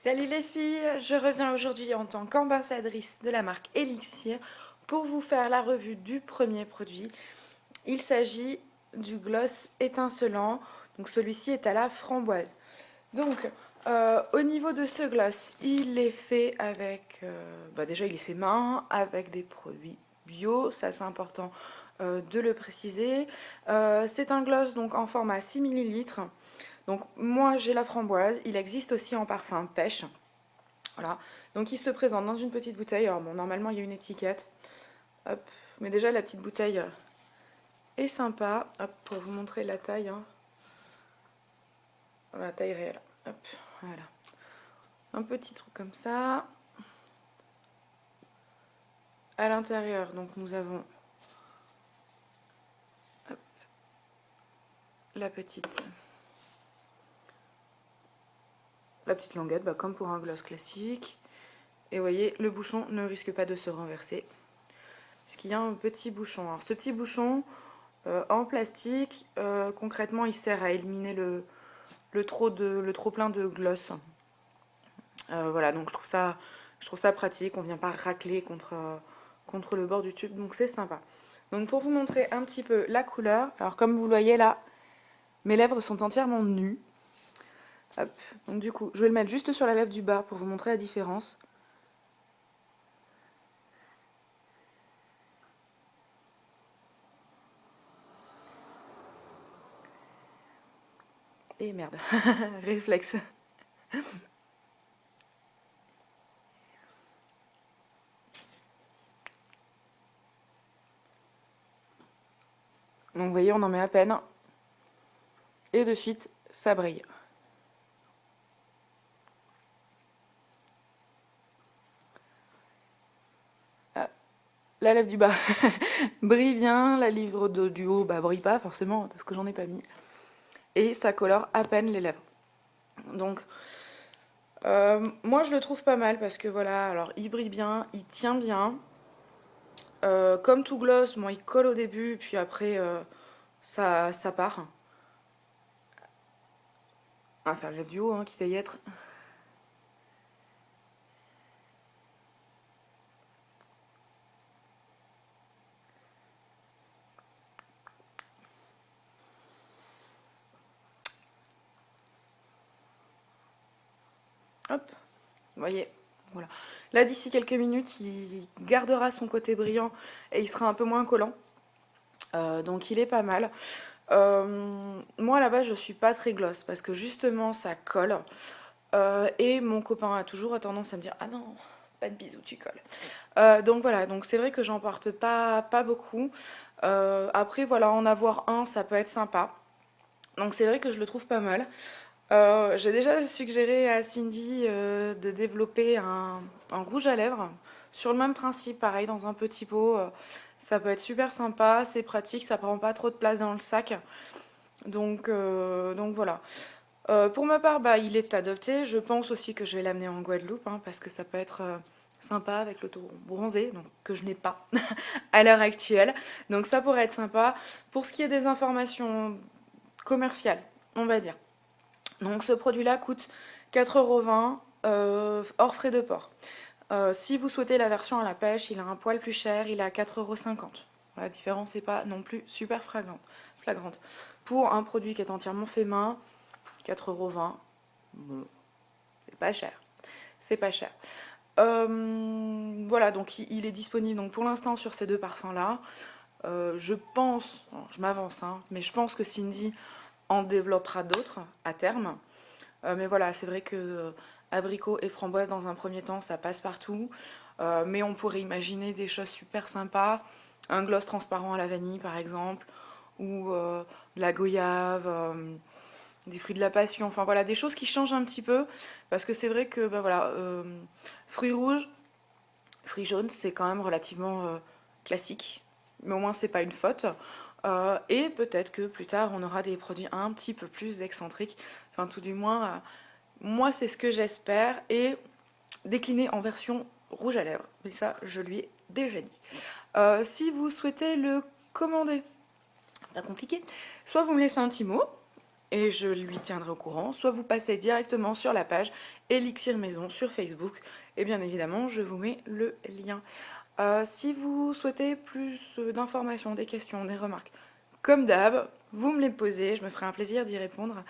Salut les filles, je reviens aujourd'hui en tant qu'ambassadrice de la marque Elixir pour vous faire la revue du premier produit. Il s'agit du gloss étincelant, donc celui-ci est à la framboise. Donc au niveau de ce gloss, il est fait avec, déjà il est fait main avec des produits bio, ça c'est important de le préciser. C'est un gloss donc en format 6 millilitres. Donc moi j'ai la framboise, il existe aussi en parfum pêche. Voilà, donc il se présente dans une petite bouteille. Alors bon, normalement il y a une étiquette. Hop, mais déjà la petite bouteille est sympa. Hop, pour vous montrer la taille. Hein. La taille réelle. Hop, voilà. Un petit truc comme ça. À l'intérieur, donc nous avons hop, la petite languette, comme pour un gloss classique. Et vous voyez, le bouchon ne risque pas de se renverser. Puisqu'il y a un petit bouchon. Alors ce petit bouchon en plastique, concrètement, il sert à éliminer le trop plein de gloss. Voilà, donc je trouve ça pratique. On vient pas racler contre le bord du tube, donc c'est sympa. Donc pour vous montrer un petit peu la couleur, alors comme vous le voyez là, mes lèvres sont entièrement nues. Hop. Donc du coup, je vais le mettre juste sur la lèvre du bas pour vous montrer la différence. Et merde, réflexe. Donc vous voyez, on en met à peine. Et de suite, ça brille. Ah, la lèvre du bas brille bien, la lèvre du haut brille pas forcément parce que j'en ai pas mis. Et ça colore à peine les lèvres. Donc moi je le trouve pas mal parce que voilà, alors il brille bien, il tient bien. Comme tout gloss, bon, il colle au début, puis après ça part. Enfin, le duo hein, qui va y être. Hop, vous voyez, voilà. Là, d'ici quelques minutes, il gardera son côté brillant et il sera un peu moins collant. Donc il est pas mal. Moi là-bas je suis pas très gloss parce que justement ça colle. Et mon copain a toujours tendance à me dire ah non, pas de bisous, tu colles. Donc voilà, donc c'est vrai que j'en porte pas beaucoup. Après voilà, en avoir un ça peut être sympa. Donc c'est vrai que je le trouve pas mal. J'ai déjà suggéré à Cindy de développer un rouge à lèvres sur le même principe, pareil, dans un petit pot. Ça peut être super sympa, c'est pratique, ça prend pas trop de place dans le sac. Donc voilà. Pour ma part, il est adopté. Je pense aussi que je vais l'amener en Guadeloupe hein, parce que ça peut être sympa avec le taureau bronzé, donc que je n'ai pas à l'heure actuelle. Donc ça pourrait être sympa. Pour ce qui est des informations commerciales, on va dire. Donc ce produit-là coûte 4,20 € hors frais de port. Si vous souhaitez la version à la pêche, il a un poil plus cher, il est à 4,50 €. La différence n'est pas non plus super flagrante. Pour un produit qui est entièrement fait main, 4,20 €, bon, c'est pas cher. C'est pas cher. Voilà, donc il est disponible donc, pour l'instant sur ces deux parfums-là. Je pense, je m'avance, hein, mais je pense que Cindy en développera d'autres à terme. Mais voilà, c'est vrai que abricot et framboise dans un premier temps, ça passe partout. Mais on pourrait imaginer des choses super sympas. Un gloss transparent à la vanille par exemple, ou de la goyave, des fruits de la passion, enfin voilà, des choses qui changent un petit peu. Parce que c'est vrai que voilà, fruits rouges, fruits jaunes, c'est quand même relativement classique. Mais au moins c'est pas une faute. Et peut-être que plus tard on aura des produits un petit peu plus excentriques. Enfin tout du moins, moi c'est ce que j'espère. Et décliné en version rouge à lèvres. Mais ça je lui ai déjà dit. Si vous souhaitez le commander, pas compliqué. Soit vous me laissez un petit mot, et je lui tiendrai au courant. Soit vous passez directement sur la page Elixir Maison sur Facebook et bien évidemment je vous mets le lien. Si vous souhaitez plus d'informations, des questions, des remarques, comme d'hab, vous me les posez, je me ferai un plaisir d'y répondre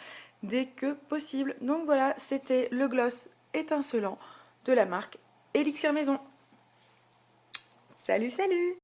dès que possible. Donc voilà, c'était le gloss étincelant de la marque Elixir Maison. Salut, salut!